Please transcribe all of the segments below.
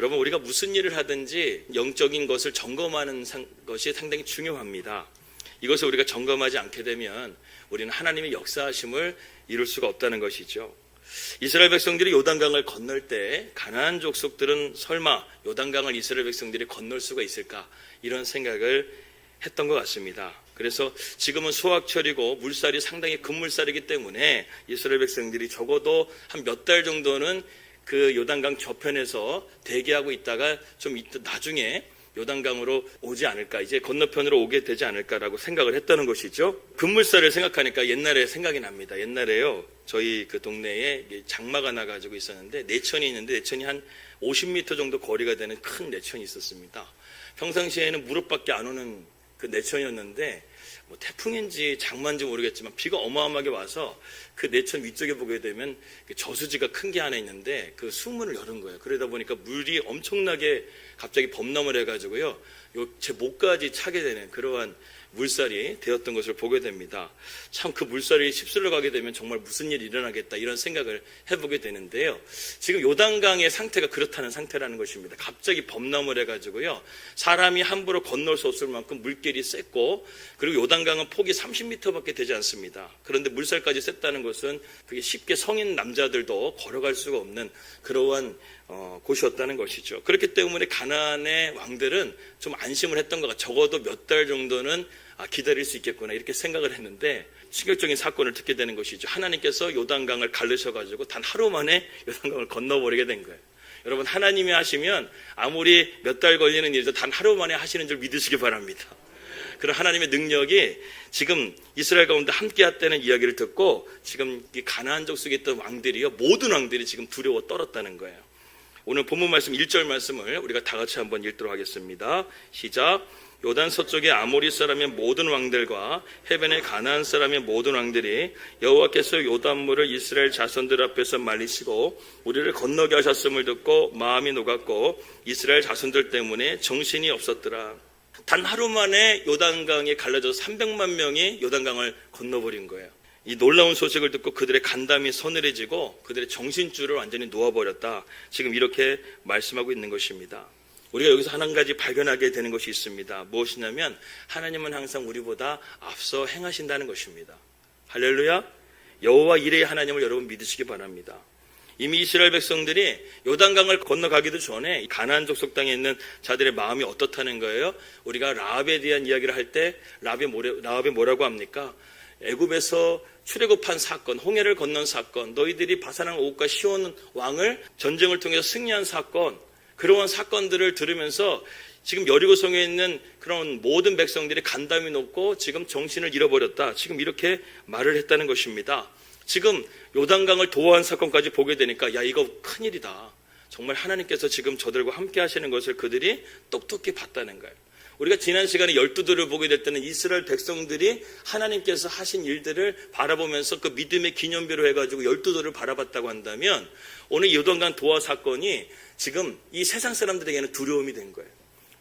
여러분, 우리가 무슨 일을 하든지 영적인 것을 점검하는 것이 상당히 중요합니다. 이것을 우리가 점검하지 않게 되면 우리는 하나님의 역사하심을 이룰 수가 없다는 것이죠. 이스라엘 백성들이 요단강을 건널 때 가나안 족속들은 설마 요단강을 이스라엘 백성들이 건널 수가 있을까, 이런 생각을 했던 것 같습니다. 그래서 지금은 수확철이고 물살이 상당히 급물살이기 때문에 이스라엘 백성들이 적어도 한 몇 달 정도는 그 요단강 저편에서 대기하고 있다가 좀 나중에 요단강으로 오지 않을까, 이제 건너편으로 오게 되지 않을까라고 생각을 했다는 것이죠. 급물살을 생각하니까 옛날에 생각이 납니다. 옛날에요, 저희 그 동네에 장마가 나가지고 있었는데 내천이 있는데, 내천이 한 50m 정도 거리가 되는 큰 내천이 있었습니다. 평상시에는 무릎밖에 안 오는 그 내천이었는데, 뭐 태풍인지 장마인지 모르겠지만 비가 어마어마하게 와서 그 내천 위쪽에 보게 되면 저수지가 큰 게 하나 있는데 그 수문을 열은 거예요. 그러다 보니까 물이 엄청나게 갑자기 범람을 해가지고요, 제 목까지 차게 되는 그러한 물살이 되었던 것을 보게 됩니다. 참 그 물살이 휩쓸려 가게 되면 정말 무슨 일이 일어나겠다, 이런 생각을 해보게 되는데요. 지금 요단강의 상태가 그렇다는 상태라는 것입니다. 갑자기 범람을 해가지고요, 사람이 함부로 건널 수 없을 만큼 물길이 셌고, 그리고 요단강은 폭이 30m밖에 되지 않습니다. 그런데 물살까지 셌다는 것은 그게 쉽게 성인 남자들도 걸어갈 수가 없는 그러한 곳이었다는 것이죠. 그렇기 때문에 가나안의 왕들은 좀 안심을 했던 것 같아요. 적어도 몇 달 정도는 기다릴 수 있겠구나, 이렇게 생각을 했는데 충격적인 사건을 듣게 되는 것이죠. 하나님께서 요단강을 가르셔가지고 단 하루 만에 요단강을 건너버리게 된 거예요. 여러분, 하나님이 하시면 아무리 몇 달 걸리는 일도 단 하루 만에 하시는 줄 믿으시기 바랍니다. 그런 하나님의 능력이 지금 이스라엘 가운데 함께 했다는 이야기를 듣고 지금 이 가나안족 속에 있던 왕들이요, 모든 왕들이 지금 두려워 떨었다는 거예요. 오늘 본문 말씀 1절 말씀을 우리가 다 같이 한번 읽도록 하겠습니다. 시작. 요단 서쪽의 아모리 사람의 모든 왕들과 해변의 가나안 사람의 모든 왕들이 여호와께서 요단물을 이스라엘 자손들 앞에서 말리시고 우리를 건너게 하셨음을 듣고 마음이 녹았고 이스라엘 자손들 때문에 정신이 없었더라. 단 하루 만에 요단강에 갈라져서 300만 명이 요단강을 건너버린 거예요. 이 놀라운 소식을 듣고 그들의 간담이 서늘해지고 그들의 정신줄을 완전히 놓아버렸다. 지금 이렇게 말씀하고 있는 것입니다. 우리가 여기서 한 가지 발견하게 되는 것이 있습니다. 무엇이냐면 하나님은 항상 우리보다 앞서 행하신다는 것입니다. 할렐루야. 여호와 이레의 하나님을 여러분 믿으시기 바랍니다. 이미 이스라엘 백성들이 요단강을 건너가기도 전에 가나안 족속 땅에 있는 자들의 마음이 어떻다는 거예요? 우리가 라합에 대한 이야기를 할 때 라합이 뭐라고 합니까? 애굽에서 출애굽한 사건, 홍해를 건넌 사건, 너희들이 바산왕 옥과 시온 왕을 전쟁을 통해서 승리한 사건, 그러한 사건들을 들으면서 지금 여리고성에 있는 그런 모든 백성들이 간담이 높고 지금 정신을 잃어버렸다. 지금 이렇게 말을 했다는 것입니다. 지금 요단강을 도화한 사건까지 보게 되니까 야, 이거 큰일이다. 정말 하나님께서 지금 저들과 함께 하시는 것을 그들이 똑똑히 봤다는 거예요. 우리가 지난 시간에 12도를 보게 될 때는 이스라엘 백성들이 하나님께서 하신 일들을 바라보면서 그 믿음의 기념비로 해가지고 12도를 바라봤다고 한다면 오늘 요단강 도화 사건이 지금 이 세상 사람들에게는 두려움이 된 거예요.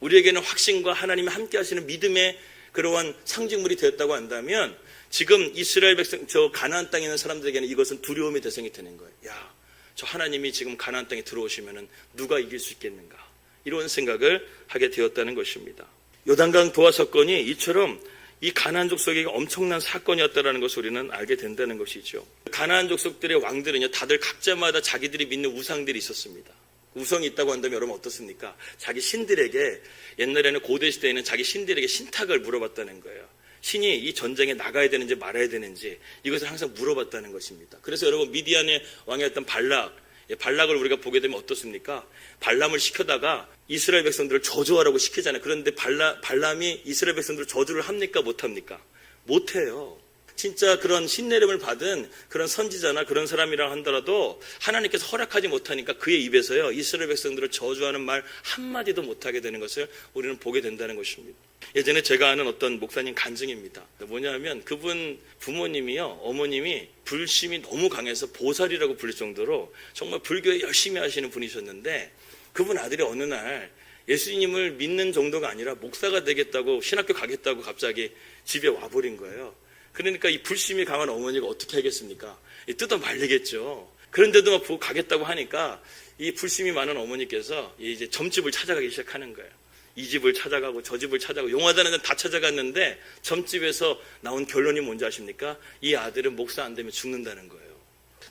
우리에게는 확신과 하나님이 함께 하시는 믿음의 그러한 상징물이 되었다고 한다면 지금 이스라엘 백성, 저 가나안 땅에 있는 사람들에게는 이것은 두려움의 대상이 되는 거예요. 야, 저 하나님이 지금 가나안 땅에 들어오시면 누가 이길 수 있겠는가, 이런 생각을 하게 되었다는 것입니다. 요단강 도화 사건이 이처럼 이 가나안 족속에게 엄청난 사건이었다는 것을 우리는 알게 된다는 것이죠. 가나안 족속들의 왕들은요, 다들 각자마다 자기들이 믿는 우상들이 있었습니다. 우상이 있다고 한다면 여러분 어떻습니까? 자기 신들에게, 옛날에는 고대 시대에는 자기 신들에게 신탁을 물어봤다는 거예요. 신이 이 전쟁에 나가야 되는지 말아야 되는지 이것을 항상 물어봤다는 것입니다. 그래서 여러분 미디안의 왕이었던 발락을 우리가 보게 되면 어떻습니까? 발람을 시켜다가 이스라엘 백성들을 저주하라고 시키잖아요. 그런데 발람이 이스라엘 백성들을 저주를 합니까? 못합니까? 못해요. 진짜 그런 신내림을 받은 그런 선지자나 그런 사람이라 하더라도 하나님께서 허락하지 못하니까 그의 입에서요, 이스라엘 백성들을 저주하는 말 한마디도 못하게 되는 것을 우리는 보게 된다는 것입니다. 예전에 제가 아는 어떤 목사님 간증입니다. 뭐냐면 그분 부모님이요, 어머님이 불심이 너무 강해서 보살이라고 불릴 정도로 정말 불교에 열심히 하시는 분이셨는데 그분 아들이 어느 날 예수님을 믿는 정도가 아니라 목사가 되겠다고, 신학교 가겠다고 갑자기 집에 와버린 거예요. 그러니까 이 불심이 강한 어머니가 어떻게 하겠습니까? 뜯어 말리겠죠. 그런데도 막 가겠다고 하니까 이 불심이 많은 어머니께서 이제 점집을 찾아가기 시작하는 거예요. 이 집을 찾아가고 저 집을 찾아가고 용하다는 데는 다 찾아갔는데 점집에서 나온 결론이 뭔지 아십니까? 이 아들은 목사 안 되면 죽는다는 거예요.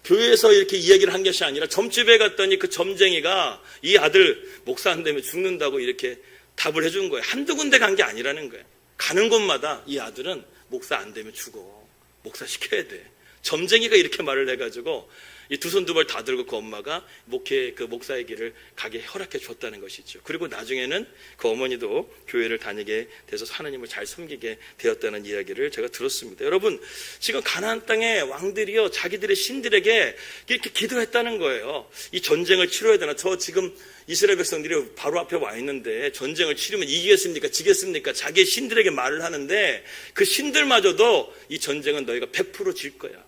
교회에서 이렇게 이야기를 한 것이 아니라 점집에 갔더니 그 점쟁이가 이 아들 목사 안 되면 죽는다고 이렇게 답을 해준 거예요. 한두 군데 간 게 아니라는 거예요. 가는 곳마다 이 아들은 목사 안 되면 죽어. 목사 시켜야 돼. 점쟁이가 이렇게 말을 해가지고 이 두 손 두 발 다 들고 그 엄마가 그 목사의 길을 가게 허락해 줬다는 것이죠. 그리고 나중에는 그 어머니도 교회를 다니게 돼서 하나님을 잘 섬기게 되었다는 이야기를 제가 들었습니다. 여러분, 지금 가나안 땅의 왕들이요 자기들의 신들에게 이렇게 기도했다는 거예요. 이 전쟁을 치러야 되나? 저 지금 이스라엘 백성들이 바로 앞에 와 있는데 전쟁을 치르면 이기겠습니까? 지겠습니까? 자기의 신들에게 말을 하는데 그 신들마저도 이 전쟁은 너희가 100% 질 거야.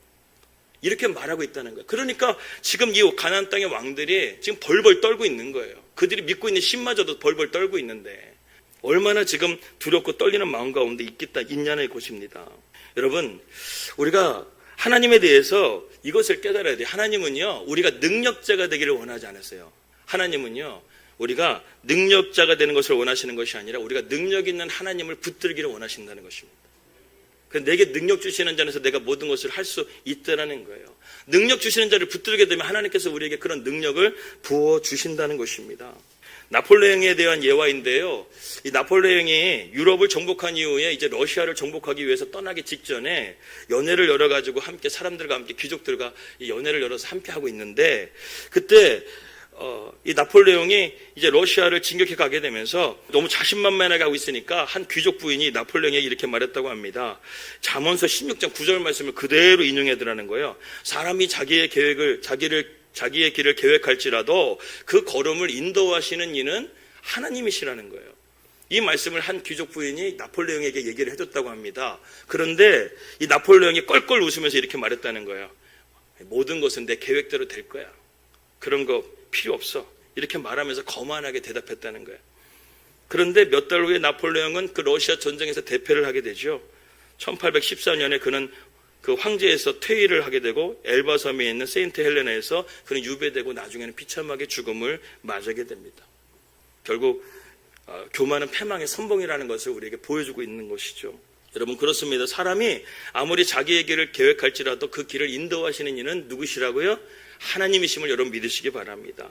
이렇게 말하고 있다는 거예요. 그러니까 지금 이 가나안 땅의 왕들이 지금 벌벌 떨고 있는 거예요. 그들이 믿고 있는 신마저도 벌벌 떨고 있는데 얼마나 지금 두렵고 떨리는 마음 가운데 있냐는 것입니다. 여러분, 우리가 하나님에 대해서 이것을 깨달아야 돼요. 하나님은요, 우리가 능력자가 되기를 원하지 않았어요. 하나님은요, 우리가 능력자가 되는 것을 원하시는 것이 아니라 우리가 능력 있는 하나님을 붙들기를 원하신다는 것입니다. 내게 능력 주시는 자에서 내가 모든 것을 할 수 있다는 거예요. 능력 주시는 자를 붙들게 되면 하나님께서 우리에게 그런 능력을 부어주신다는 것입니다. 나폴레옹에 대한 예화인데요. 이 나폴레옹이 유럽을 정복한 이후에 이제 러시아를 정복하기 위해서 떠나기 직전에 연회를 열어가지고 함께 사람들과 함께 귀족들과 이 연회를 열어서 함께 하고 있는데 그때 이 나폴레옹이 이제 러시아를 진격해 가게 되면서 너무 자신만만하게 하고 있으니까 한 귀족 부인이 나폴레옹에게 이렇게 말했다고 합니다. 잠언서 16장 9절 말씀을 그대로 인용하더라는 거예요. 사람이 자기의 길을 계획할지라도 그 걸음을 인도하시는 이는 하나님이시라는 거예요. 이 말씀을 한 귀족 부인이 나폴레옹에게 얘기를 해줬다고 합니다. 그런데 이 나폴레옹이 껄껄 웃으면서 이렇게 말했다는 거예요. 모든 것은 내 계획대로 될 거야. 그런 거 필요 없어. 이렇게 말하면서 거만하게 대답했다는 거예요. 그런데 몇 달 후에 나폴레옹은 그 러시아 전쟁에서 대패를 하게 되죠. 1814년에 그는 그 황제에서 퇴위를 하게 되고 엘바 섬에 있는 세인트 헬레나에서 그는 유배되고 나중에는 비참하게 죽음을 맞게 됩니다. 결국 교만은 패망의 선봉이라는 것을 우리에게 보여주고 있는 것이죠. 여러분, 그렇습니다. 사람이 아무리 자기의 길을 계획할지라도 그 길을 인도하시는 이는 누구시라고요? 하나님이심을 여러분 믿으시기 바랍니다.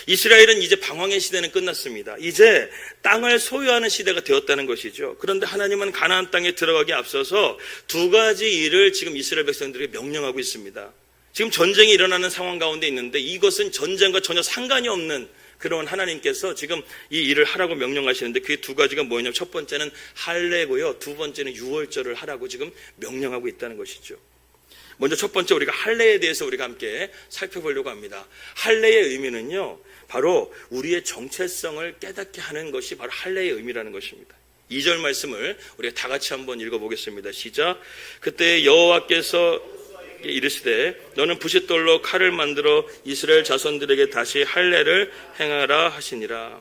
이스라엘은 이제 방황의 시대는 끝났습니다. 이제 땅을 소유하는 시대가 되었다는 것이죠. 그런데 하나님은 가나안 땅에 들어가기 앞서서 두 가지 일을 지금 이스라엘 백성들에게 명령하고 있습니다. 지금 전쟁이 일어나는 상황 가운데 있는데 이것은 전쟁과 전혀 상관이 없는 그런 하나님께서 지금 이 일을 하라고 명령하시는데 그게 두 가지가 뭐냐면 첫 번째는 할례고요. 두 번째는 유월절을 하라고 지금 명령하고 있다는 것이죠. 먼저 첫 번째 우리가 할례에 대해서 우리가 함께 살펴보려고 합니다. 할례의 의미는요, 바로 우리의 정체성을 깨닫게 하는 것이 바로 할례의 의미라는 것입니다. 2절 말씀을 우리가 다 같이 한번 읽어보겠습니다. 시작. 그때 여호와께서 이르시되 너는 부싯돌로 칼을 만들어 이스라엘 자손들에게 다시 할례를 행하라 하시니라.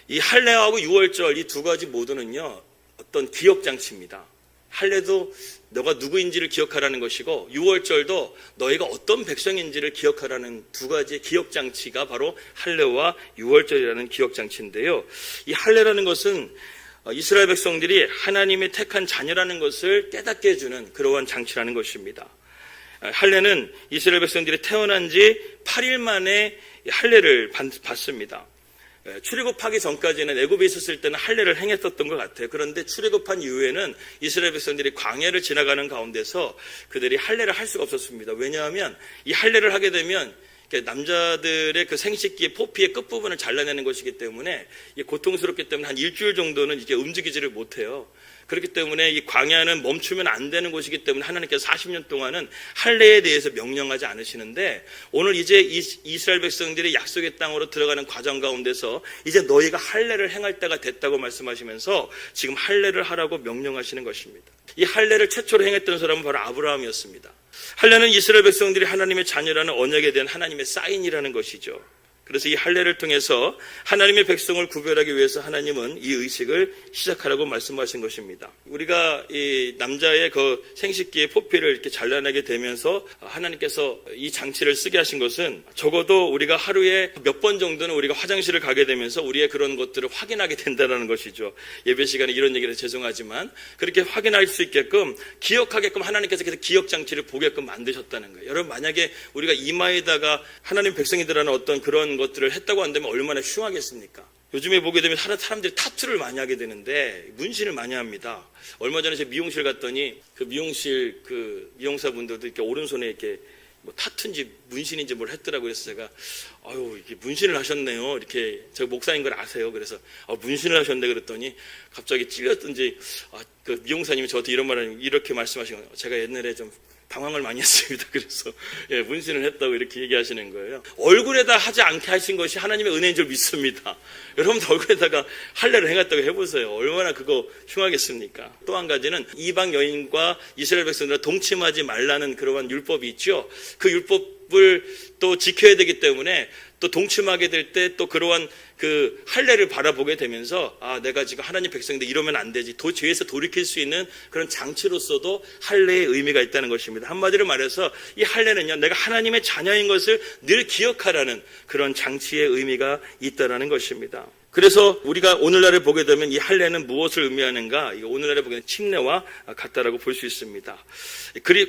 이 할례하고 유월절 이 두 가지 모두는요, 어떤 기억장치입니다. 할례도 너가 누구인지를 기억하라는 것이고 유월절도 너희가 어떤 백성인지를 기억하라는 두 가지의 기억장치가 바로 할례와 유월절이라는 기억장치인데요. 이 할례라는 것은 이스라엘 백성들이 하나님의 택한 자녀라는 것을 깨닫게 해주는 그러한 장치라는 것입니다. 할례는 이스라엘 백성들이 태어난 지 8일 만에 할례를 받습니다. 출애굽하기 전까지는 애굽에 있었을 때는 할례를 행했었던 것 같아요. 그런데 출애굽한 이후에는 이스라엘 백성들이 광야를 지나가는 가운데서 그들이 할례를 할 수가 없었습니다. 왜냐하면 이 할례를 하게 되면 남자들의 그 생식기의 포피의 끝부분을 잘라내는 것이기 때문에 고통스럽기 때문에 한 일주일 정도는 이게 움직이지를 못해요. 그렇기 때문에 이 광야는 멈추면 안 되는 곳이기 때문에 하나님께서 40년 동안은 할례에 대해서 명령하지 않으시는데 오늘 이제 이스라엘 백성들이 약속의 땅으로 들어가는 과정 가운데서 이제 너희가 할례를 행할 때가 됐다고 말씀하시면서 지금 할례를 하라고 명령하시는 것입니다. 이 할례를 최초로 행했던 사람은 바로 아브라함이었습니다. 할례는 이스라엘 백성들이 하나님의 자녀라는 언약에 대한 하나님의 사인이라는 것이죠. 그래서 이 할례를 통해서 하나님의 백성을 구별하기 위해서 하나님은 이 의식을 시작하라고 말씀하신 것입니다. 우리가 이 남자의 그 생식기의 포피를 이렇게 잘라내게 되면서 하나님께서 이 장치를 쓰게 하신 것은 적어도 우리가 하루에 몇 번 정도는 우리가 화장실을 가게 되면서 우리의 그런 것들을 확인하게 된다는 것이죠. 예배 시간에 이런 얘기를 해서 죄송하지만 그렇게 확인할 수 있게끔 기억하게끔 하나님께서 계속 기억 장치를 보게끔 만드셨다는 거예요. 여러분 만약에 우리가 이마에다가 하나님 백성이들하는 어떤 그런 것들을 했다고 한다면 얼마나 흉하겠습니까? 요즘에 보게 되면 사람들이 타투를 많이 하게 되는데 문신을 많이 합니다. 얼마 전에 제가 미용실 갔더니 그 미용실 그 미용사분들도 이렇게 오른손에 이렇게 뭐 타투인지 문신인지 뭘 했더라고요. 그래서 제가 아유 이게 문신을 하셨네요. 이렇게 제가 목사인 걸 아세요. 그래서 문신을 하셨네 그랬더니 갑자기 찔렸던지 그 미용사님이 저한테 이런 말을 이렇게 말씀하신 거예요. 제가 옛날에 좀 당황을 많이 했습니다. 그래서 문신을 했다고 이렇게 얘기하시는 거예요. 얼굴에다 하지 않게 하신 것이 하나님의 은혜인 줄 믿습니다. 여러분도 얼굴에다가 할례를 행했다고 해보세요. 얼마나 그거 흉하겠습니까? 또 한 가지는 이방 여인과 이스라엘 백성들과 동침하지 말라는 그러한 율법이 있죠. 그 율법을 또 지켜야 되기 때문에 또 동침하게 될 때 또 그러한 그 할례를 바라보게 되면서 내가 지금 하나님 백성인데 이러면 안 되지. 죄에서 돌이킬 수 있는 그런 장치로서도 할례의 의미가 있다는 것입니다. 한마디로 말해서 이 할례는요, 내가 하나님의 자녀인 것을 늘 기억하라는 그런 장치의 의미가 있다는 것입니다. 그래서 우리가 오늘날을 보게 되면 이 할례는 무엇을 의미하는가? 오늘날에 보게 되면 침례와 같다라고 볼 수 있습니다.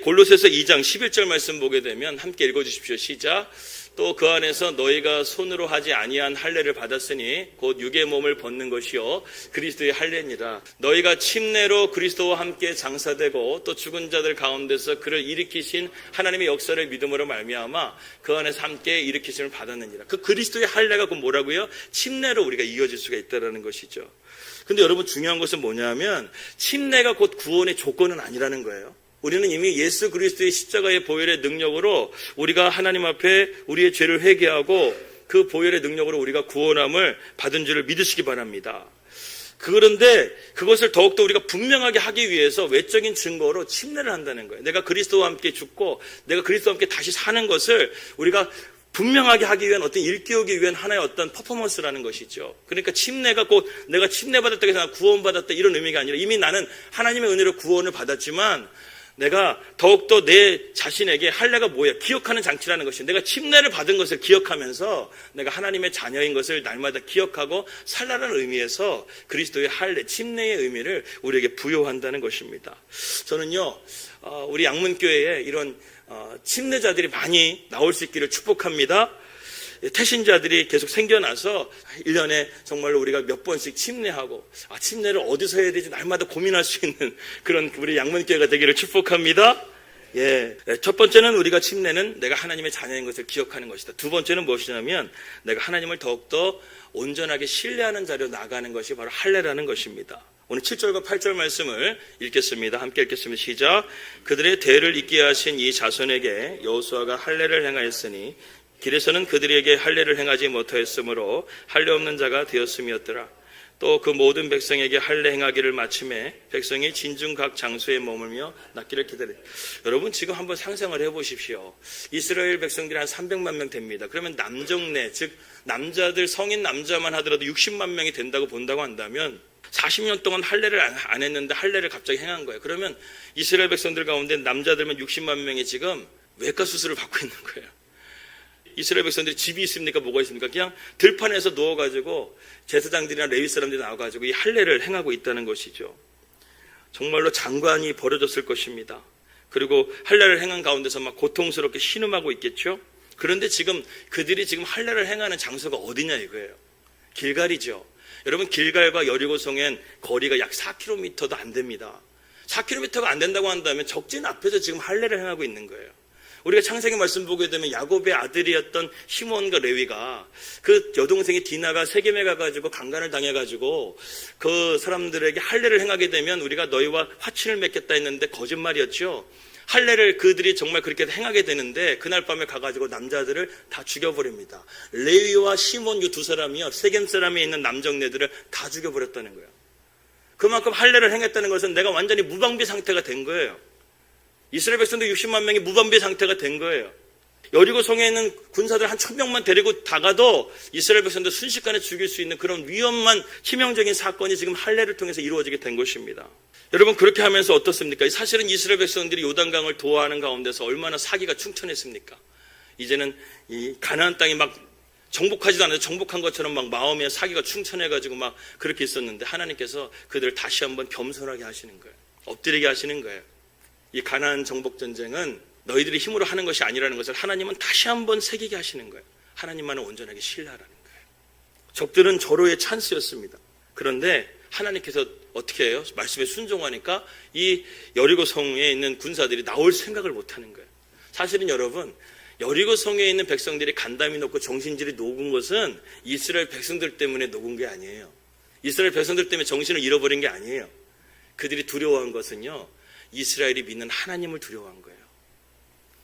골로새서 2장 11절 말씀 보게 되면 함께 읽어주십시오. 시작. 또 그 안에서 너희가 손으로 하지 아니한 할례를 받았으니 곧 육의 몸을 벗는 것이요 그리스도의 할례니라. 너희가 침례로 그리스도와 함께 장사되고 또 죽은 자들 가운데서 그를 일으키신 하나님의 역사를 믿음으로 말미암아 그 안에서 함께 일으키심을 받았느니라. 그 그리스도의 할례가 그 뭐라고요? 침례로 우리가 이어질 수가 있다는 것이죠. 근데 여러분 중요한 것은 뭐냐면 침례가 곧 구원의 조건은 아니라는 거예요. 우리는 이미 예수 그리스도의 십자가의 보혈의 능력으로 우리가 하나님 앞에 우리의 죄를 회개하고 그 보혈의 능력으로 우리가 구원함을 받은 줄을 믿으시기 바랍니다. 그런데 그것을 더욱더 우리가 분명하게 하기 위해서 외적인 증거로 침례를 한다는 거예요. 내가 그리스도와 함께 죽고 내가 그리스도와 함께 다시 사는 것을 우리가 분명하게 하기 위한 어떤 일깨우기 위한 하나의 어떤 퍼포먼스라는 것이죠. 그러니까 침례가 곧 내가 침례받았다고 해서 구원받았다 이런 의미가 아니라 이미 나는 하나님의 은혜로 구원을 받았지만 내가 더욱더 내 자신에게 할례가 뭐야? 기억하는 장치라는 것이 내가 침례를 받은 것을 기억하면서 내가 하나님의 자녀인 것을 날마다 기억하고 살라는 의미에서 그리스도의 할례, 침례의 의미를 우리에게 부여한다는 것입니다. 저는요, 우리 양문교회에 이런 침례자들이 많이 나올 수 있기를 축복합니다. 태신자들이 계속 생겨나서 1년에 정말로 우리가 몇 번씩 침례하고 침례를 어디서 해야 되지 날마다 고민할 수 있는 그런 우리 양문교회가 되기를 축복합니다. 첫 번째는 우리가 침례는 내가 하나님의 자녀인 것을 기억하는 것이다. 두 번째는 무엇이냐면 내가 하나님을 더욱더 온전하게 신뢰하는 자리로 나가는 것이 바로 할례라는 것입니다. 오늘 7절과 8절 말씀을 읽겠습니다. 함께 읽겠습니다. 시작. 그들의 대를 잇게 하신 이 자손에게 여호수아가 할례를 행하였으니 길에서는 그들에게 할례를 행하지 못하였으므로 할례 없는 자가 되었음이었더라. 또 그 모든 백성에게 할례 행하기를 마침에 백성이 진중 각 장소에 머물며 낫기를 기다렸다. 여러분 지금 한번 상상을 해보십시오. 이스라엘 백성들이 한 300만 명 됩니다. 그러면 남정네, 즉 남자들 성인 남자만 하더라도 60만 명이 된다고 본다고 한다면 40년 동안 할례를 안 했는데 할례를 갑자기 행한 거예요. 그러면 이스라엘 백성들 가운데 남자들만 60만 명이 지금 외과 수술을 받고 있는 거예요. 이스라엘 백성들이 집이 있습니까? 뭐가 있습니까? 그냥 들판에서 누워가지고 제사장들이나 레위 사람들이 나와가지고 이 할례를 행하고 있다는 것이죠. 정말로 장관이 벌어졌을 것입니다. 그리고 할례를 행한 가운데서 막 고통스럽게 신음하고 있겠죠. 그런데 지금 그들이 지금 할례를 행하는 장소가 어디냐 이거예요. 길갈이죠. 여러분 길갈과 여리고성엔 거리가 약 4km도 안 됩니다. 4km가 안 된다고 한다면 적진 앞에서 지금 할례를 행하고 있는 거예요. 우리가 창세기 말씀 보게 되면 야곱의 아들이었던 시몬과 레위가 그 여동생이 디나가 세겜에 가가지고 강간을 당해가지고 그 사람들에게 할례를 행하게 되면 우리가 너희와 화친을 맺겠다 했는데 거짓말이었죠. 할례를 그들이 정말 그렇게 행하게 되는데 그날 밤에 가가지고 남자들을 다 죽여버립니다. 레위와 시몬 이 두 사람이요 세겜 사람에 있는 남정네들을 다 죽여버렸다는 거예요. 그만큼 할례를 행했다는 것은 내가 완전히 무방비 상태가 된 거예요. 이스라엘 백성도 60만 명이 무방비 상태가 된 거예요. 여리고 성에 있는 군사들 한 1000명만 데리고 다가도 이스라엘 백성들 순식간에 죽일 수 있는 그런 위험한 치명적인 사건이 지금 할례를 통해서 이루어지게 된 것입니다. 여러분, 그렇게 하면서 어떻습니까? 사실은 이스라엘 백성들이 요단강을 도하하는 가운데서 얼마나 사기가 충천했습니까? 이제는 이 가나안 땅이 막 정복하지도 않아서 정복한 것처럼 막 마음에 사기가 충천해가지고 막 그렇게 있었는데 하나님께서 그들을 다시 한번 겸손하게 하시는 거예요. 엎드리게 하시는 거예요. 이 가나안 정복 전쟁은 너희들이 힘으로 하는 것이 아니라는 것을 하나님은 다시 한번 새기게 하시는 거예요. 하나님만을 온전하게 신뢰하라는 거예요. 적들은 절호의 찬스였습니다. 그런데 하나님께서 어떻게 해요? 말씀에 순종하니까 이 여리고 성에 있는 군사들이 나올 생각을 못하는 거예요. 사실은 여러분, 여리고 성에 있는 백성들이 간담이 높고 정신줄이 녹은 것은 이스라엘 백성들 때문에 녹은 게 아니에요. 이스라엘 백성들 때문에 정신을 잃어버린 게 아니에요. 그들이 두려워한 것은요, 이스라엘이 믿는 하나님을 두려워한 거예요.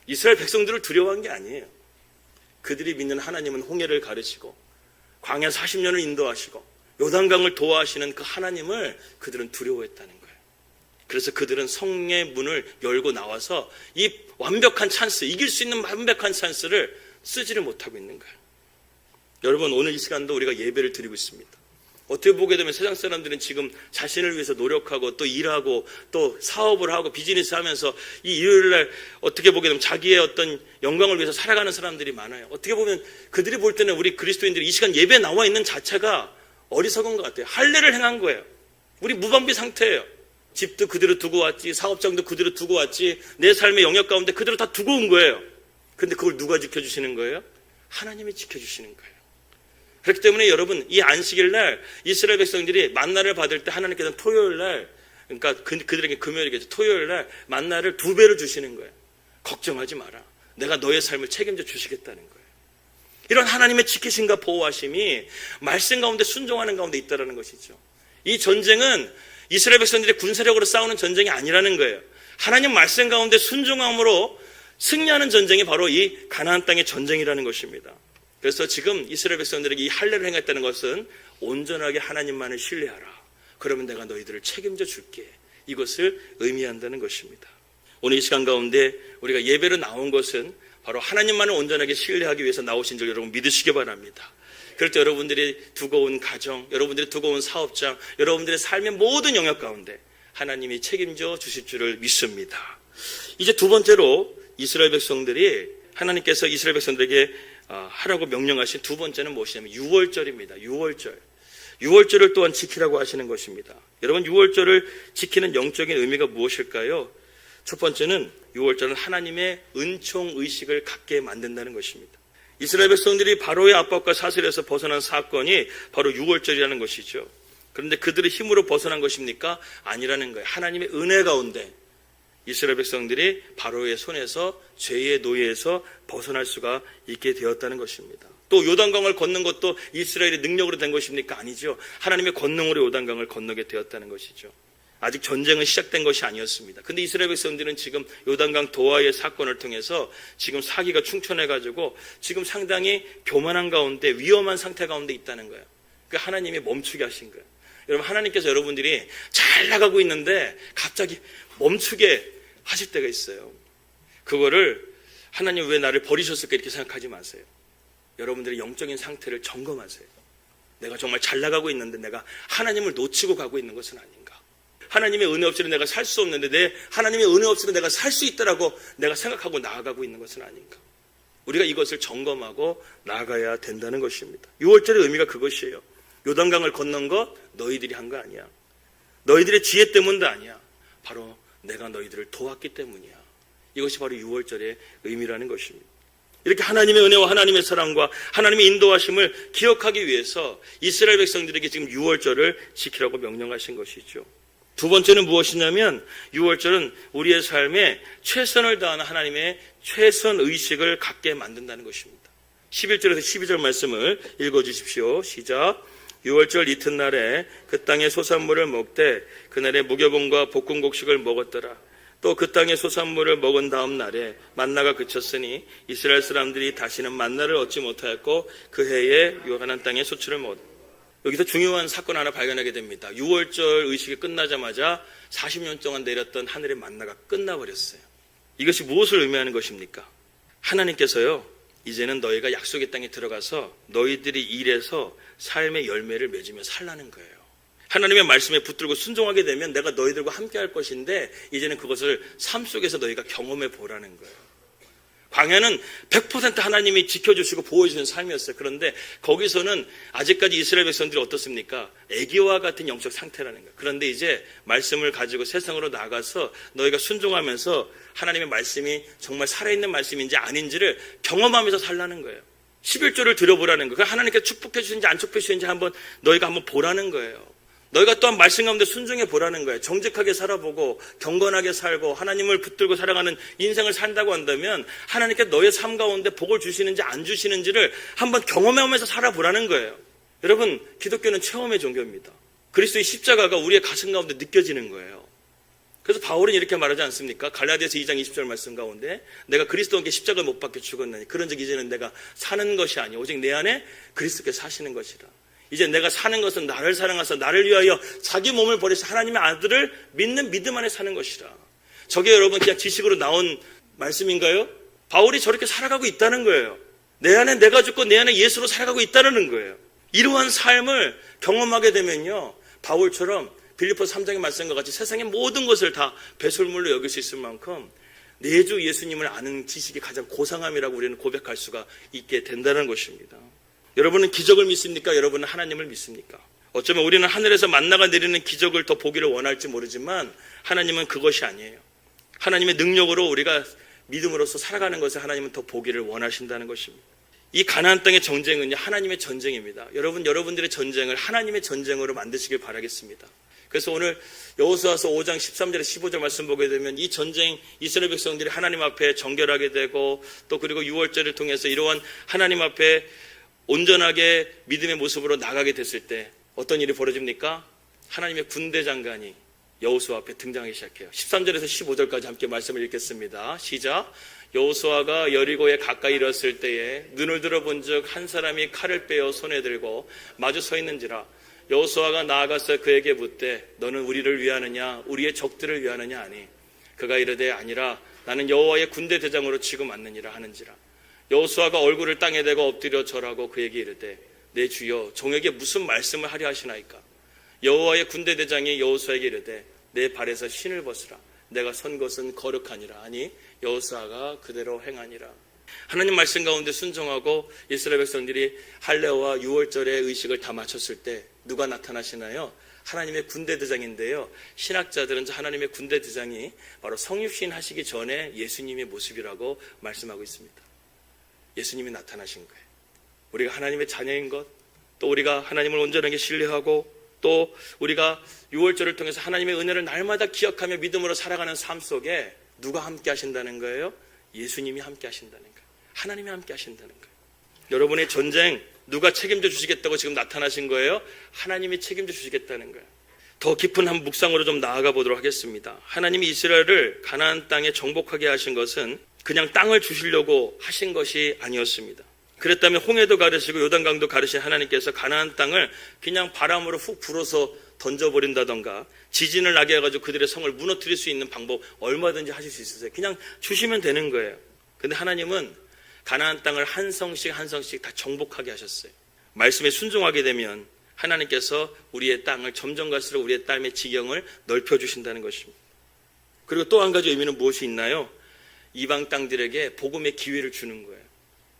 이스라엘 백성들을 두려워한 게 아니에요. 그들이 믿는 하나님은 홍해를 가르시고 광야 40년을 인도하시고 요단강을 도와하시는 그 하나님을 그들은 두려워했다는 거예요. 그래서 그들은 성의 문을 열고 나와서 이 완벽한 찬스, 이길 수 있는 완벽한 찬스를 쓰지를 못하고 있는 거예요. 여러분, 오늘 이 시간도 우리가 예배를 드리고 있습니다. 어떻게 보게 되면 세상 사람들은 지금 자신을 위해서 노력하고 또 일하고 또 사업을 하고 비즈니스 하면서 이 일요일날 어떻게 보게 되면 자기의 어떤 영광을 위해서 살아가는 사람들이 많아요. 어떻게 보면 그들이 볼 때는 우리 그리스도인들이 이 시간 예배에 나와 있는 자체가 어리석은 것 같아요. 할례를 행한 거예요. 우리 무방비 상태예요. 집도 그대로 두고 왔지, 사업장도 그대로 두고 왔지, 내 삶의 영역 가운데 그대로 다 두고 온 거예요. 근데 그걸 누가 지켜주시는 거예요? 하나님이 지켜주시는 거예요. 그렇기 때문에 여러분, 이 안식일 날 이스라엘 백성들이 만나를 받을 때 하나님께서는 토요일 날, 그러니까 그들에게 금요일이겠죠. 토요일 날 만나를 2배로 주시는 거예요. 걱정하지 마라. 내가 너의 삶을 책임져 주시겠다는 거예요. 이런 하나님의 지키심과 보호하심이 말씀 가운데 순종하는 가운데 있다는 것이죠. 이 전쟁은 이스라엘 백성들이 군사력으로 싸우는 전쟁이 아니라는 거예요. 하나님 말씀 가운데 순종함으로 승리하는 전쟁이 바로 이 가나안 땅의 전쟁이라는 것입니다. 그래서 지금 이스라엘 백성들에게 이 할례를 행했다는 것은 온전하게 하나님만을 신뢰하라. 그러면 내가 너희들을 책임져 줄게. 이것을 의미한다는 것입니다. 오늘 이 시간 가운데 우리가 예배로 나온 것은 바로 하나님만을 온전하게 신뢰하기 위해서 나오신 줄 여러분 믿으시기 바랍니다. 그럴 때 여러분들이 두고 온 가정, 여러분들이 두고 온 사업장, 여러분들의 삶의 모든 영역 가운데 하나님이 책임져 주실 줄을 믿습니다. 이제 두 번째로 이스라엘 백성들이 하나님께서 이스라엘 백성들에게 하라고 명령하신 두 번째는 무엇이냐면 유월절입니다. 유월절을 또한 지키라고 하시는 것입니다. 여러분, 유월절을 지키는 영적인 의미가 무엇일까요? 첫 번째는 유월절은 하나님의 은총 의식을 갖게 만든다는 것입니다. 이스라엘 백성들이 바로의 압박과 사슬에서 벗어난 사건이 바로 유월절이라는 것이죠. 그런데 그들의 힘으로 벗어난 것입니까? 아니라는 거예요. 하나님의 은혜 가운데 이스라엘 백성들이 바로의 손에서 죄의 노예에서 벗어날 수가 있게 되었다는 것입니다. 또 요단강을 건넌 것도 이스라엘의 능력으로 된 것입니까? 아니죠. 하나님의 권능으로 요단강을 건너게 되었다는 것이죠. 아직 전쟁은 시작된 것이 아니었습니다. 근데 이스라엘 백성들은 지금 요단강 도하의 사건을 통해서 지금 사기가 충천해가지고 지금 상당히 교만한 가운데 위험한 상태 가운데 있다는 거예요. 그러니까 하나님이 멈추게 하신 거예요. 여러분, 하나님께서 여러분들이 잘 나가고 있는데 갑자기 멈추게 하실 때가 있어요. 그거를 하나님 왜 나를 버리셨을까 이렇게 생각하지 마세요. 여러분들의 영적인 상태를 점검하세요. 내가 정말 잘 나가고 있는데 내가 하나님을 놓치고 가고 있는 것은 아닌가. 하나님의 은혜 없이는 내가 살 수 없는데 하나님의 은혜 없이는 내가 살 수 있다라고 내가 생각하고 나아가고 있는 것은 아닌가. 우리가 이것을 점검하고 나아가야 된다는 것입니다. 6월절의 의미가 그것이에요. 요단강을 건넌 것 너희들이 한 거 아니야. 너희들의 지혜 때문도 아니야. 바로 내가 너희들을 도왔기 때문이야. 이것이 바로 6월절의 의미라는 것입니다. 이렇게 하나님의 은혜와 하나님의 사랑과 하나님의 인도하심을 기억하기 위해서 이스라엘 백성들에게 지금 6월절을 지키라고 명령하신 것이죠. 두 번째는 무엇이냐면 6월절은 우리의 삶에 최선을 다하는 하나님의 최선 의식을 갖게 만든다는 것입니다. 11절에서 12절 말씀을 읽어주십시오. 시작. 6월절 이튿날에 그 땅의 소산물을 먹되 그날에 무교봉과 볶음곡식을 먹었더라. 또 그 땅의 소산물을 먹은 다음 날에 만나가 그쳤으니 이스라엘 사람들이 다시는 만나를 얻지 못하였고 그 해에 가나안 땅의 소출을 먹었다. 여기서 중요한 사건 하나 발견하게 됩니다. 6월절 의식이 끝나자마자 40년 동안 내렸던 하늘의 만나가 끝나버렸어요. 이것이 무엇을 의미하는 것입니까? 하나님께서요, 이제는 너희가 약속의 땅에 들어가서 너희들이 일해서 삶의 열매를 맺으며 살라는 거예요. 하나님의 말씀에 붙들고 순종하게 되면 내가 너희들과 함께 할 것인데 이제는 그것을 삶 속에서 너희가 경험해 보라는 거예요. 광야는 100% 하나님이 지켜주시고 보호해주는 삶이었어요. 그런데 거기서는 아직까지 이스라엘 백성들이 어떻습니까? 애기와 같은 영적 상태라는 거예요. 그런데 이제 말씀을 가지고 세상으로 나가서 너희가 순종하면서 하나님의 말씀이 정말 살아있는 말씀인지 아닌지를 경험하면서 살라는 거예요. 11조를 들어보라는 거예요. 하나님께서 축복해 주시는지 안 축복해 주시는지 너희가 한번 보라는 거예요. 너희가 또한 말씀 가운데 순종해 보라는 거예요. 정직하게 살아보고 경건하게 살고 하나님을 붙들고 살아가는 인생을 산다고 한다면 하나님께 너의 삶 가운데 복을 주시는지 안 주시는지를 한번 경험하면서 살아보라는 거예요. 여러분, 기독교는 체험의 종교입니다. 그리스도의 십자가가 우리의 가슴 가운데 느껴지는 거예요. 그래서 바울은 이렇게 말하지 않습니까? 갈라디아서 2장 20절 말씀 가운데 내가 그리스도와 함께 십자가를 못 박혀 죽었나니 그런즉 이제는 내가 사는 것이 아니오 오직 내 안에 그리스도께서 사시는 것이라. 이제 내가 사는 것은 나를 사랑하사 나를 위하여 자기 몸을 버리사 하나님의 아들을 믿는 믿음 안에 사는 것이라. 저게 여러분 그냥 지식으로 나온 말씀인가요? 바울이 저렇게 살아가고 있다는 거예요. 내 안에 내가 죽고 내 안에 예수로 살아가고 있다는 거예요. 이러한 삶을 경험하게 되면요, 바울처럼 빌립보서 3장의 말씀과 같이 세상의 모든 것을 다 배설물로 여길 수 있을 만큼 내 주 예수님을 아는 지식이 가장 고상함이라고 우리는 고백할 수가 있게 된다는 것입니다. 여러분은 기적을 믿습니까? 여러분은 하나님을 믿습니까? 어쩌면 우리는 하늘에서 만나가 내리는 기적을 더 보기를 원할지 모르지만 하나님은 그것이 아니에요. 하나님의 능력으로 우리가 믿음으로써 살아가는 것을 하나님은 더 보기를 원하신다는 것입니다. 이 가나안 땅의 전쟁은요, 하나님의 전쟁입니다. 여러분들의 전쟁을 하나님의 전쟁으로 만드시길 바라겠습니다. 그래서 오늘 여호수아서 5장 13절에 15절 말씀 보게 되면 이 전쟁 이스라엘 백성들이 하나님 앞에 정결하게 되고 또 그리고 유월절을 통해서 이러한 하나님 앞에 온전하게 믿음의 모습으로 나가게 됐을 때 어떤 일이 벌어집니까? 하나님의 군대 장관이 여호수아 앞에 등장하기 시작해요. 13절에서 15절까지 함께 말씀을 읽겠습니다. 시작. 여호수아가 여리고에 가까이 이르렀을 때에 눈을 들어본 즉 한 사람이 칼을 빼어 손에 들고 마주 서 있는지라. 여호수아가 나아가서 그에게 묻되 너는 우리를 위하느냐 우리의 적들을 위하느냐 하니 그가 이르되 아니라 나는 여호와의 군대 대장으로 지금 왔느니라 하는지라. 여호수아가 얼굴을 땅에 대고 엎드려 절하고 그에게 이르되 내 주여 종에게 무슨 말씀을 하려 하시나이까. 여호와의 군대 대장이 여호수아에게 이르되 내 발에서 신을 벗으라 내가 선 것은 거룩하니라 하니 여호수아가 그대로 행하니라. 하나님 말씀 가운데 순종하고 이스라엘 백성들이 할례와 유월절의 의식을 다 마쳤을 때 누가 나타나시나요? 하나님의 군대 대장인데요, 신학자들은 하나님의 군대 대장이 바로 성육신 하시기 전에 예수님의 모습이라고 말씀하고 있습니다. 예수님이 나타나신 거예요. 우리가 하나님의 자녀인 것, 또 우리가 하나님을 온전하게 신뢰하고 또 우리가 유월절을 통해서 하나님의 은혜를 날마다 기억하며 믿음으로 살아가는 삶 속에 누가 함께 하신다는 거예요? 예수님이 함께 하신다는 거예요. 하나님이 함께 하신다는 거예요. 여러분의 전쟁 누가 책임져 주시겠다고 지금 나타나신 거예요? 하나님이 책임져 주시겠다는 거예요. 더 깊은 한 묵상으로 좀 나아가 보도록 하겠습니다. 하나님이 이스라엘을 가나안 땅에 정복하게 하신 것은 그냥 땅을 주시려고 하신 것이 아니었습니다. 그랬다면 홍해도 가르시고 요단강도 가르신 하나님께서 가나안 땅을 그냥 바람으로 훅 불어서 던져버린다던가 지진을 나게 해가지고 그들의 성을 무너뜨릴 수 있는 방법 얼마든지 하실 수 있으세요. 그냥 주시면 되는 거예요. 근데 하나님은 가나안 땅을 한 성씩 한 성씩 다 정복하게 하셨어요. 말씀에 순종하게 되면 하나님께서 우리의 땅을 점점 갈수록 우리의 땅의 지경을 넓혀주신다는 것입니다. 그리고 또 한 가지 의미는 무엇이 있나요? 이방 땅들에게 복음의 기회를 주는 거예요.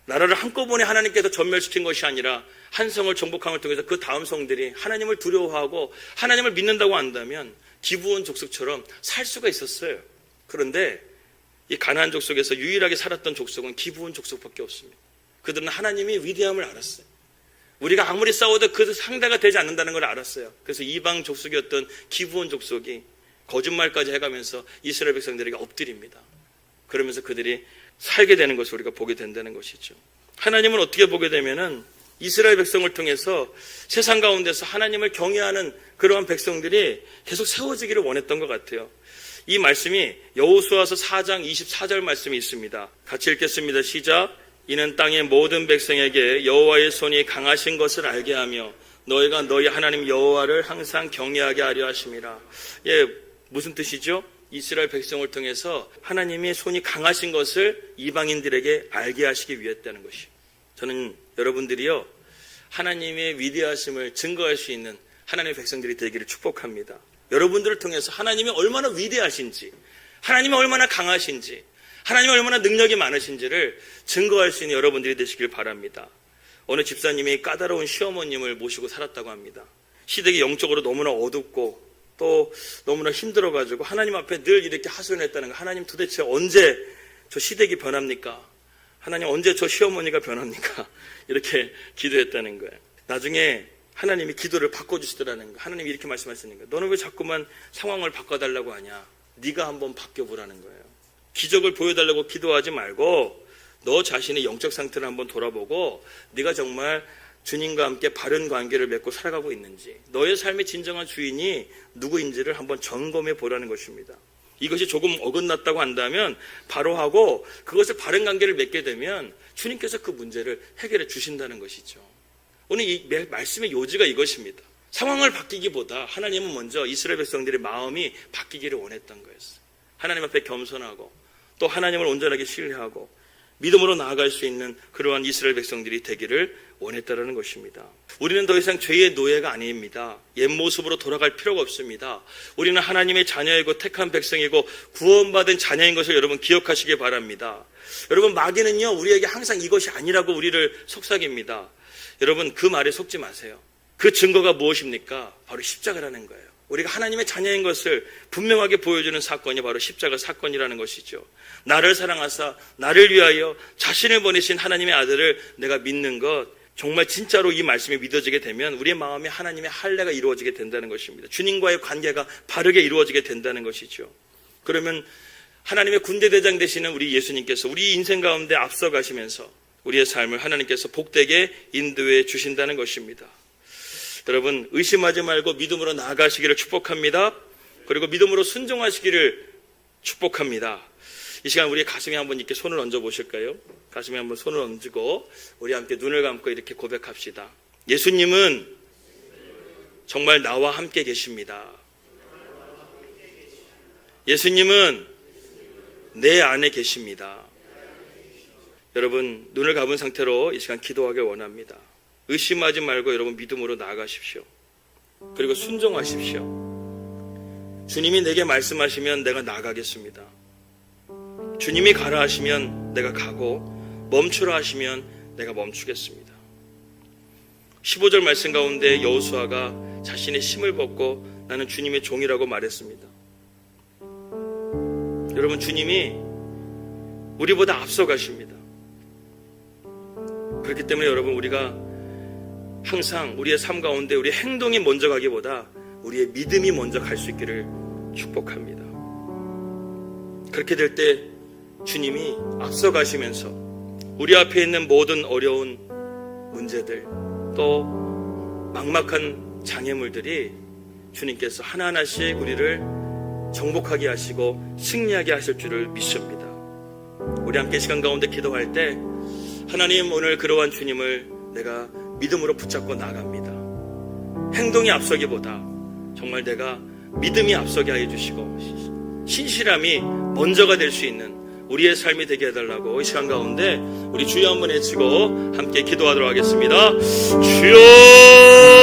나라를 한꺼번에 하나님께서 전멸시킨 것이 아니라 한 성을 정복함을 통해서 그 다음 성들이 하나님을 두려워하고 하나님을 믿는다고 한다면 기브온 족속처럼 살 수가 있었어요. 그런데 이 가나안 족속에서 유일하게 살았던 족속은 기브온 족속밖에 없습니다. 그들은 하나님이 위대함을 알았어요. 우리가 아무리 싸워도 그 상대가 되지 않는다는 걸 알았어요. 그래서 이방 족속이었던 기브온 족속이 거짓말까지 해가면서 이스라엘 백성들에게 엎드립니다. 그러면서 그들이 살게 되는 것을 우리가 보게 된다는 것이죠. 하나님은 어떻게 보게 되면은 이스라엘 백성을 통해서 세상 가운데서 하나님을 경외하는 그러한 백성들이 계속 세워지기를 원했던 것 같아요. 이 말씀이 여호수아서 4장 24절 말씀이 있습니다. 같이 읽겠습니다. 시작. 이는 땅의 모든 백성에게 여호와의 손이 강하신 것을 알게 하며 너희가 너희 하나님 여호와를 항상 경외하게 하려 하심이라. 예, 무슨 뜻이죠? 이스라엘 백성을 통해서 하나님의 손이 강하신 것을 이방인들에게 알게 하시기 위했다는 것이요. 저는 여러분들이요, 하나님의 위대하심을 증거할 수 있는 하나님의 백성들이 되기를 축복합니다. 여러분들을 통해서 하나님이 얼마나 위대하신지, 하나님이 얼마나 강하신지, 하나님이 얼마나 능력이 많으신지를 증거할 수 있는 여러분들이 되시길 바랍니다. 어느 집사님이 까다로운 시어머님을 모시고 살았다고 합니다. 시댁이 영적으로 너무나 어둡고 또 너무나 힘들어가지고 하나님 앞에 늘 이렇게 하소연했다는 거. 하나님 도대체 언제 저 시댁이 변합니까? 하나님 언제 저 시어머니가 변합니까? 이렇게 기도했다는 거예요. 나중에 하나님이 기도를 바꿔주시더라는 거. 하나님이 이렇게 말씀하시는 거예요. 너는 왜 자꾸만 상황을 바꿔달라고 하냐? 네가 한번 바뀌어보라는 거예요. 기적을 보여달라고 기도하지 말고 너 자신의 영적 상태를 한번 돌아보고 네가 정말 주님과 함께 바른 관계를 맺고 살아가고 있는지, 너의 삶의 진정한 주인이 누구인지를 한번 점검해 보라는 것입니다. 이것이 조금 어긋났다고 한다면 바로 하고 그것을 바른 관계를 맺게 되면 주님께서 그 문제를 해결해 주신다는 것이죠. 오늘 이 말씀의 요지가 이것입니다. 상황을 바뀌기보다 하나님은 먼저 이스라엘 백성들의 마음이 바뀌기를 원했던 거였어요. 하나님 앞에 겸손하고 또 하나님을 온전하게 신뢰하고 믿음으로 나아갈 수 있는 그러한 이스라엘 백성들이 되기를 원했다라는 것입니다. 우리는 더 이상 죄의 노예가 아닙니다. 옛 모습으로 돌아갈 필요가 없습니다. 우리는 하나님의 자녀이고 택한 백성이고 구원받은 자녀인 것을 여러분 기억하시기 바랍니다. 여러분, 마귀는요, 우리에게 항상 이것이 아니라고 우리를 속삭입니다. 여러분, 그 말에 속지 마세요. 그 증거가 무엇입니까? 바로 십자가라는 거예요. 우리가 하나님의 자녀인 것을 분명하게 보여주는 사건이 바로 십자가 사건이라는 것이죠. 나를 사랑하사 나를 위하여 자신을 보내신 하나님의 아들을 내가 믿는 것, 정말 진짜로 이 말씀이 믿어지게 되면 우리의 마음에 하나님의 할례가 이루어지게 된다는 것입니다. 주님과의 관계가 바르게 이루어지게 된다는 것이죠. 그러면 하나님의 군대대장 되시는 우리 예수님께서 우리 인생 가운데 앞서가시면서 우리의 삶을 하나님께서 복되게 인도해 주신다는 것입니다. 여러분, 의심하지 말고 믿음으로 나아가시기를 축복합니다. 그리고 믿음으로 순종하시기를 축복합니다. 이 시간 우리 가슴에 한번 이렇게 손을 얹어 보실까요? 가슴에 한번 손을 얹고 우리 함께 눈을 감고 이렇게 고백합시다. 예수님은 정말 나와 함께 계십니다. 예수님은 내 안에 계십니다. 여러분, 눈을 감은 상태로 이 시간 기도하길 원합니다. 의심하지 말고 여러분 믿음으로 나아가십시오. 그리고 순종하십시오. 주님이 내게 말씀하시면 내가 나가겠습니다. 주님이 가라 하시면 내가 가고 멈추라 하시면 내가 멈추겠습니다. 15절 말씀 가운데 여호수아가 자신의 심을 벗고 나는 주님의 종이라고 말했습니다. 여러분, 주님이 우리보다 앞서가십니다. 그렇기 때문에 여러분, 우리가 항상 우리의 삶 가운데 우리의 행동이 먼저 가기보다 우리의 믿음이 먼저 갈 수 있기를 축복합니다. 그렇게 될 때 주님이 앞서가시면서 우리 앞에 있는 모든 어려운 문제들 또 막막한 장애물들이 주님께서 하나하나씩 우리를 정복하게 하시고 승리하게 하실 줄을 믿습니다. 우리 함께 시간 가운데 기도할 때 하나님, 오늘 그러한 주님을 내가 믿음으로 붙잡고 나갑니다. 행동이 앞서기보다 정말 내가 믿음이 앞서게 하여 주시고 신실함이 먼저가 될 수 있는 우리의 삶이 되게 해달라고 이 시간 가운데 우리 주여 한번 외치고 함께 기도하도록 하겠습니다. 주여!